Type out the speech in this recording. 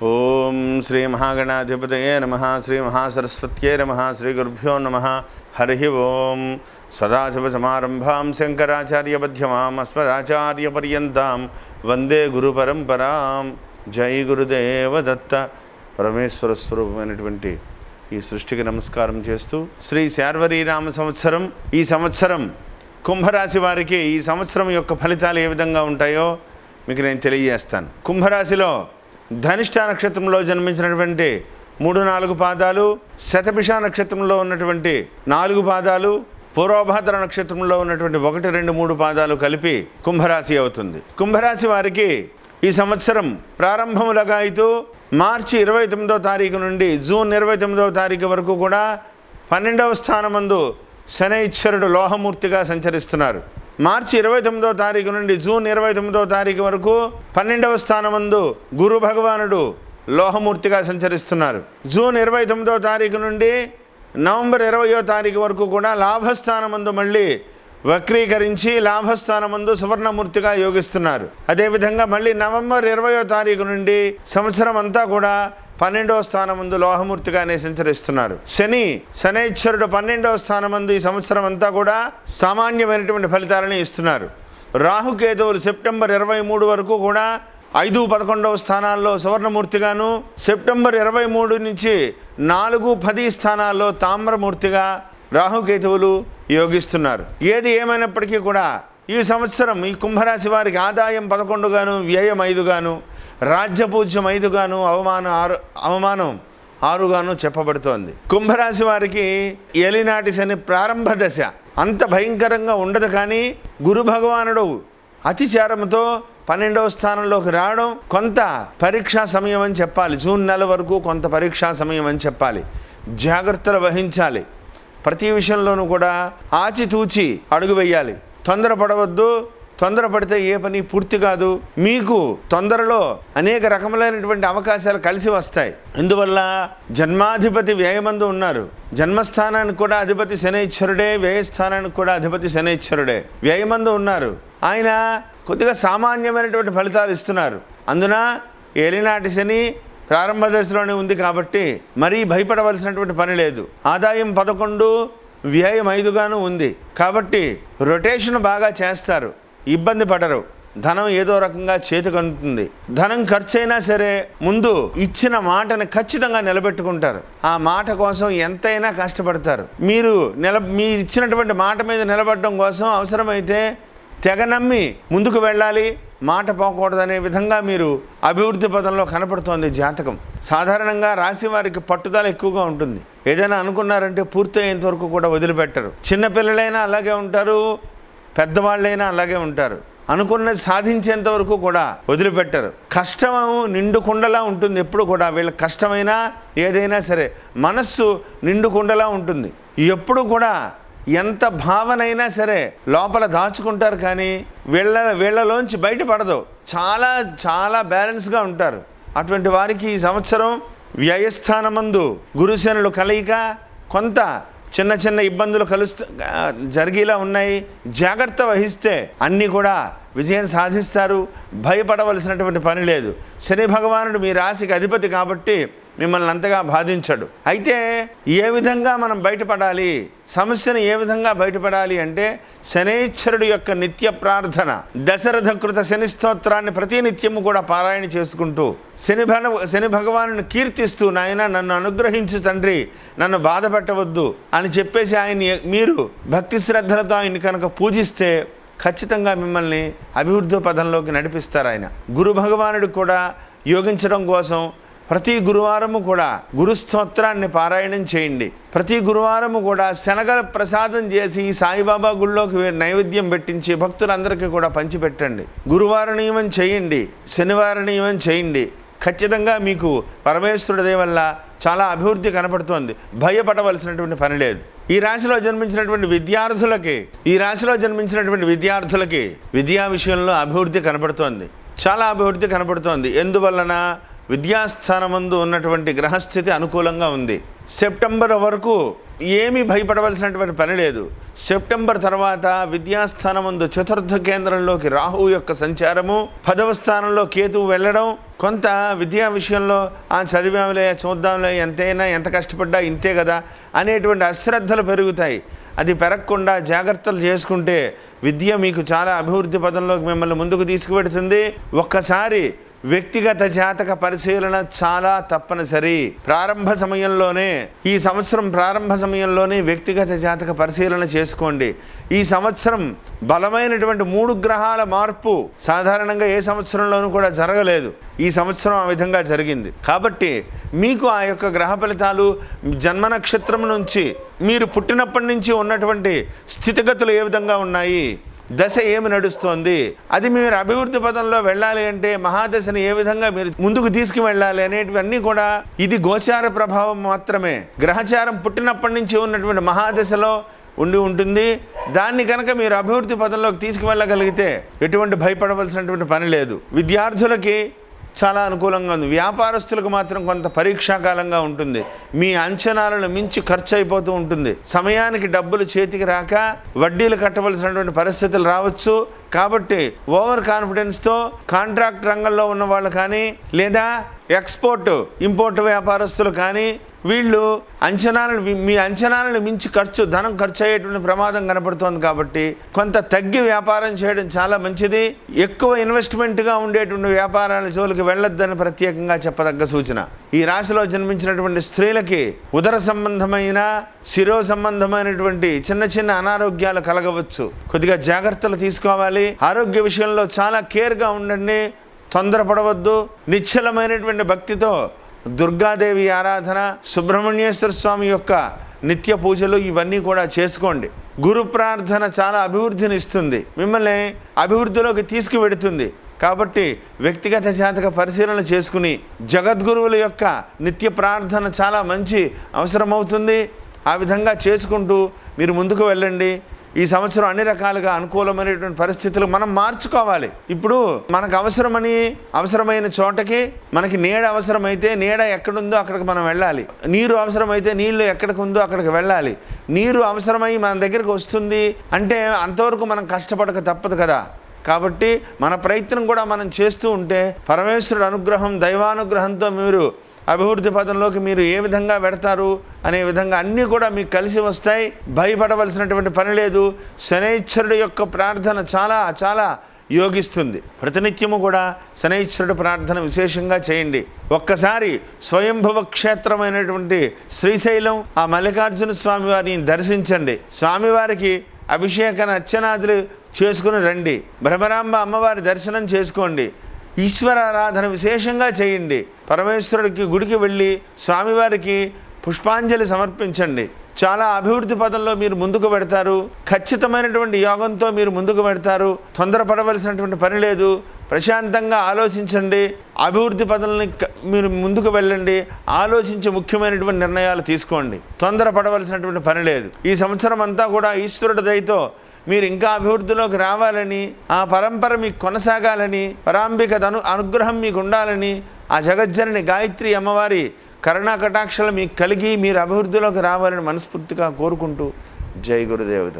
ఓం శ్రీ మహాగణాధిపతయే నమః. శ్రీ మహాసరస్వత్యై నమః. శ్రీ గురుభ్యో నమః. హరి ఓం. సదాశివసమారంభాం శంకరాచార్యమధ్యమాం అస్మదాచార్యపర్యంతాం వందే గురుపరంపరాం. జై గురుదేవ దత్త. పరమేశ్వర స్వరూపమైనటువంటి ఈ సృష్టికి నమస్కారం చేస్తూ శ్రీ శార్వరీనామ సంవత్సరం, ఈ సంవత్సరం కుంభరాశి వారికి ఈ సంవత్సరం యొక్క ఫలితాలు ఏ విధంగా ఉంటాయో మీకు నేను తెలియజేస్తాను. కుంభరాశిలో ధనిష్ఠ నక్షత్రంలో జన్మించినటువంటి 3-4 పాదాలు, శతభిష నక్షత్రంలో ఉన్నటువంటి 4 పాదాలు, పూర్వభాద్ర నక్షత్రంలో ఉన్నటువంటి 1, 2, 3 పాదాలు కలిపి కుంభరాశి అవుతుంది. కుంభరాశి వారికి ఈ సంవత్సరం ప్రారంభములుగా అయితే మార్చి 29వ తారీఖు నుండి జూన్ 29వ తారీఖు వరకు కూడా 12వ స్థానమందు శనైశ్వరుడు లోహమూర్తిగా సంచరిస్తున్నారు. మార్చి 29వ తారీఖు నుండి జూన్ 29వ తారీఖు వరకు 12వ స్థానమందు గురు భగవానుడు లోహమూర్తిగా సంచరిస్తున్నారు. జూన్ 29వ తారీఖు నుండి నవంబర్ 20వ తారీఖు వరకు కూడా లాభస్థానమందు మళ్ళీ వక్రీకరించి లాభస్థానమందు సువర్ణమూర్తిగా యోగిస్తున్నారు. అదేవిధంగా మళ్ళీ నవంబర్ 20వ తారీఖు నుండి సంవత్సరం అంతా కూడా 12వ స్థానమందు లోహమూర్తిగానే సంచరిస్తున్నారు. శనైశ్వరుడు 12వ స్థానమందు ఈ సంవత్సరం అంతా కూడా సామాన్యమైనటువంటి ఫలితాలను ఇస్తున్నారు. రాహుకేతువులు సెప్టెంబర్ 23 వరకు కూడా 5, 11వ స్థానాల్లో సువర్ణమూర్తిగాను, సెప్టెంబర్ 23 నుంచి 4, 10 స్థానాల్లో తామ్రమూర్తిగా రాహుకేతువులు యోగిస్తున్నారు. ఏది ఏమైనప్పటికీ కూడా ఈ సంవత్సరం ఈ కుంభరాశి వారికి ఆదాయం 11 గాను, వ్యయం 5 గాను, రాజ్యపూజ్యం 5 గాను, అవమానం 6 గాను చెప్పబడుతోంది. కుంభరాశి వారికి ఏలినాటి శని ప్రారంభ దశ అంత భయంకరంగా ఉండదు, కానీ గురు భగవానుడు అతిచారంతో 12వ స్థానంలోకి రావడం కొంత పరీక్షా సమయం అని చెప్పాలి. జూన్ నెల వరకు కొంత పరీక్షా సమయం అని చెప్పాలి. జాగ్రత్తలు వహించాలి. ప్రతి విషయంలోనూ కూడా ఆచితూచి అడుగు వేయాలి. తొందరపడవద్దు. తొందరపడితే ఏ పని పూర్తి కాదు. మీకు తొందరలో అనేక రకములైనటువంటి అవకాశాలు కలిసి వస్తాయి. ఇందువల్ల జన్మాధిపతి వ్యయమందు ఉన్నారు. జన్మస్థానానికి కూడా అధిపతి శనైశ్వరుడే, వ్యయస్థానానికి కూడా అధిపతి శనైశ్వరుడే. వ్యయమందు ఉన్నారు. ఆయన కొద్దిగా సామాన్యమైనటువంటి ఫలితాలు ఇస్తున్నారు. అందున ఏలినాటి శని ప్రారంభ దశలోనే ఉంది కాబట్టి మరీ భయపడవలసినటువంటి పని లేదు. ఆదాయం 11, వ్యయం 5 గాను ఉంది కాబట్టి రొటేషన్ బాగా చేస్తారు. ఇబ్బంది పడరు. ధనం ఏదో రకంగా చేతికి అందుతుంది. ధనం ఖర్చు అయినా సరే ముందు ఇచ్చిన మాటను ఖచ్చితంగా నిలబెట్టుకుంటారు. ఆ మాట కోసం ఎంతైనా కష్టపడతారు. మీరు ఇచ్చినటువంటి మాట మీద నిలబడడం కోసం అవసరమైతే తెగ నమ్మి ముందుకు వెళ్ళాలి. మాట పోకూడదనే విధంగా మీరు అభివృద్ధి పదంలో కనపడుతోంది జాతకం. సాధారణంగా రాశి వారికి పట్టుదల ఎక్కువగా ఉంటుంది. ఏదైనా అనుకున్నారంటే పూర్తయ్యేంత వరకు కూడా వదిలిపెట్టరు. చిన్నపిల్లలైనా అలాగే ఉంటారు, పెద్దవాళ్ళైనా అలాగే ఉంటారు. అనుకున్నది సాధించేంత వరకు కూడా వదిలిపెట్టరు. కష్టం నిండు కుండలా ఉంటుంది. ఎప్పుడు కూడా వీళ్ళ కష్టమైనా ఏదైనా సరే మనస్సు నిండు కుండలా ఉంటుంది. ఎప్పుడు కూడా ఎంత భావనైనా సరే లోపల దాచుకుంటారు, కానీ వీళ్ళలోంచి బయటపడదు. చాలా చాలా బ్యాలెన్స్గా ఉంటారు. అటువంటి వారికి ఈ సంవత్సరం వ్యయస్థానమందు గురుశనులు కలయిక కొంత చిన్న చిన్న ఇబ్బందులు జరిగేలా ఉన్నాయి. జాగ్రత్త వహిస్తే అన్నీ కూడా విజయం సాధిస్తారు. భయపడవలసినటువంటి పని లేదు. శని భగవానుడు మీ రాశికి అధిపతి కాబట్టి మిమ్మల్ని అంతగా బాధించడు. అయితే ఏ విధంగా మనం బయటపడాలి, సమస్యను ఏ విధంగా బయటపడాలి అంటే శనైశ్వరుడు యొక్క నిత్య ప్రార్థన, దశరథ కృత శని స్తోత్రాన్ని ప్రతినిత్యము కూడా పారాయణ చేసుకుంటూ శని భగవానుని కీర్తిస్తూ, నాయన నన్ను అనుగ్రహించు తండ్రి, నన్ను బాధ పెట్టవద్దు అని చెప్పేసి మీరు భక్తి శ్రద్ధలతో ఆయన్ని కనుక పూజిస్తే ఖచ్చితంగా మిమ్మల్ని అభివృద్ధి పదంలోకి నడిపిస్తారు ఆయన. గురు భగవానుడు కూడా యోగించడం కోసం ప్రతి గురువారము కూడా గురు స్తోత్రాన్ని పారాయణం చేయండి. ప్రతి గురువారము కూడా శనగల ప్రసాదం చేసి సాయిబాబా గుళ్ళోకి నైవేద్యం పెట్టించి భక్తులందరికీ కూడా పంచిపెట్టండి. గురువార నియమం చేయండి, శనివార నియమం చేయండి. ఖచ్చితంగా మీకు పరమేశ్వరుడి దయ వల్ల చాలా అభివృద్ధి కనపడుతోంది. భయపడవలసినటువంటి పని లేదు. ఈ రాశిలో జన్మించినటువంటి విద్యార్థులకి విద్యా విషయంలో అభివృద్ధి కనపడుతోంది. చాలా అభివృద్ధి కనపడుతోంది. ఎందువలన విద్యాస్థానమందు ఉన్నటువంటి గ్రహస్థితి అనుకూలంగా ఉంది. సెప్టెంబర్ వరకు ఏమీ భయపడవలసినటువంటి పని లేదు. సెప్టెంబర్ తర్వాత విద్యాస్థానమందు చతుర్థ కేంద్రంలోకి రాహు యొక్క సంచారము, 10వ స్థానంలో కేతువు వెళ్ళడం, కొంత విద్యా విషయంలో చదివాంలే చూద్దాంలే ఎంతైనా ఎంత కష్టపడ్డా ఇంతే కదా అనేటువంటి అశ్రద్ధలు పెరుగుతాయి. అది పెరగకుండా జాగ్రత్తలు చేసుకుంటే విద్య మీకు చాలా అభివృద్ధి పదంలోకి మిమ్మల్ని ముందుకు తీసుకువెడుతుంది. ఒక్కసారి వ్యక్తిగత జాతక పరిశీలన చాలా తప్పనిసరి. ప్రారంభ సమయంలోనే, ఈ సంవత్సరం ప్రారంభ సమయంలోనే వ్యక్తిగత జాతక పరిశీలన చేసుకోండి. ఈ సంవత్సరం బలమైనటువంటి 3 గ్రహాల మార్పు సాధారణంగా ఏ సంవత్సరంలోనూ కూడా జరగలేదు. ఈ సంవత్సరం ఆ విధంగా జరిగింది. కాబట్టి మీకు ఆ యొక్క గ్రహ ఫలితాలు జన్మ నక్షత్రం నుంచి మీరు పుట్టినప్పటి నుంచి ఉన్నటువంటి స్థితిగతులు ఏ విధంగా ఉన్నాయి, దశ ఏమి నడుస్తోంది, అది మీరు అభివృద్ధి పదంలో వెళ్ళాలి అంటే మహాదశని ఏ విధంగా మీరు ముందుకు తీసుకువెళ్ళాలి అనేటివన్నీ కూడా ఇది గోచార ప్రభావం మాత్రమే. గ్రహచారం పుట్టినప్పటి నుంచి ఉన్నటువంటి మహాదశలో ఉంటుంది. దాన్ని కనుక మీరు అభివృద్ధి పదంలోకి తీసుకువెళ్ళగలిగితే ఎటువంటి భయపడవలసినటువంటి పని లేదు. విద్యార్థులకి చాలా అనుకూలంగా ఉంది. వ్యాపారస్తులకు మాత్రం కొంత పరీక్షాకాలంగా ఉంటుంది. మీ అంచనాలను మించి ఖర్చు అయిపోతూ ఉంటుంది. సమయానికి డబ్బులు చేతికి రాక వడ్డీలు కట్టవలసినటువంటి పరిస్థితులు రావచ్చు. కాబట్టి ఓవర్ కాన్ఫిడెన్స్తో కాంట్రాక్ట్ రంగంలో ఉన్న వాళ్ళు కానీ, లేదా ఎక్స్పోర్ట్ ఇంపోర్ట్ వ్యాపారస్తులు కానీ, వీళ్ళు మీ అంచనాలను మించి ధనం ఖర్చు అయ్యేటువంటి ప్రమాదం కనపడుతోంది. కాబట్టి కొంత తగ్గి వ్యాపారం చేయడం చాలా మంచిది. ఎక్కువ ఇన్వెస్ట్మెంట్గా ఉండేటువంటి వ్యాపారాల జోలికి వెళ్ళొద్దని ప్రత్యేకంగా చెప్పదగ్గ సూచన. ఈ రాశిలో జన్మించినటువంటి స్త్రీలకి ఉదర సంబంధమైన, శిరో సంబంధమైనటువంటి చిన్న చిన్న అనారోగ్యాలు కలగవచ్చు. కొద్దిగా జాగ్రత్తలు తీసుకోవాలి. ఆరోగ్య విషయంలో చాలా కేర్గా ఉండండి. తొందరపడవద్దు. నిశ్చలమైనటువంటి భక్తితో దుర్గాదేవి ఆరాధన, సుబ్రహ్మణ్యేశ్వర స్వామి యొక్క నిత్య పూజలు ఇవన్నీ కూడా చేసుకోండి. గురు ప్రార్థన చాలా అభివృద్ధిని ఇస్తుంది, మిమ్మల్ని అభివృద్ధిలోకి తీసుకువెడుతుంది. కాబట్టి వ్యక్తిగత జాతక పరిశీలన చేసుకుని జగద్గురువుల యొక్క నిత్య ప్రార్థన చాలా మంచి అవసరమవుతుంది. ఆ విధంగా చేసుకుంటూ మీరు ముందుకు వెళ్ళండి. ఈ సంవత్సరం అన్ని రకాలుగా అనుకూలమైనటువంటి పరిస్థితులు మనం మార్చుకోవాలి. ఇప్పుడు మనకు అవసరమైన చోటకి, మనకి నీడ అవసరమైతే నీడ ఎక్కడుందో అక్కడికి మనం వెళ్ళాలి. నీరు అవసరమైతే నీళ్లు ఎక్కడికి ఉందో అక్కడికి వెళ్ళాలి. నీరు అవసరమై మన దగ్గరికి వస్తుంది అంటే అంతవరకు మనం కష్టపడక తప్పదు కదా. కాబట్టి మన ప్రయత్నం కూడా మనం చేస్తూ ఉంటే పరమేశ్వరుడు అనుగ్రహం, దైవానుగ్రహంతో మీరు అభివృద్ధి పదంలోకి మీరు ఏ విధంగా పెడతారు అనే విధంగా అన్నీ కూడా మీకు కలిసి వస్తాయి. భయపడవలసినటువంటి పని లేదు. శనైశ్వరుడు యొక్క ప్రార్థన చాలా చాలా యోగిస్తుంది. ప్రతినిత్యము కూడా శనైశ్వరుడు ప్రార్థన విశేషంగా చేయండి. ఒక్కసారి స్వయంభవ క్షేత్రమైనటువంటి శ్రీశైలం ఆ మల్లికార్జున స్వామి వారిని దర్శించండి. స్వామివారికి అభిషేకన అర్చనాదులు చేసుకుని రండి. భ్రమరాంబ అమ్మవారి దర్శనం చేసుకోండి. ఈశ్వరారాధన విశేషంగా చేయండి. పరమేశ్వరుడికి గుడికి వెళ్ళి స్వామివారికి పుష్పాంజలి సమర్పించండి. చాలా అభివృద్ధి పదంలో మీరు ముందుకు పెడతారు. ఖచ్చితమైనటువంటి యోగంతో మీరు ముందుకు పెడతారు. తొందరపడవలసినటువంటి పని లేదు. ప్రశాంతంగా ఆలోచించండి. అభివృద్ధి పదంలో మీరు ముందుకు వెళ్ళండి. ఆలోచించి ముఖ్యమైనటువంటి నిర్ణయాలు తీసుకోండి. తొందరపడవలసినటువంటి పని లేదు. ఈ సంవత్సరం అంతా కూడా ఈశ్వరుడి దయతో మీరు ఇంకా అభివృద్ధిలోకి రావాలని, ఆ పరంపర మీకు కొనసాగాలని, పరాంబిక అనుగ్రహం మీకు ఉండాలని, ఆ జగజ్జనని గాయత్రి అమ్మవారి కరుణా కటాక్షలు మీకు కలిగి మీరు అభివృద్ధిలోకి రావాలని మనస్ఫూర్తిగా కోరుకుంటూ జై గురుదేవత.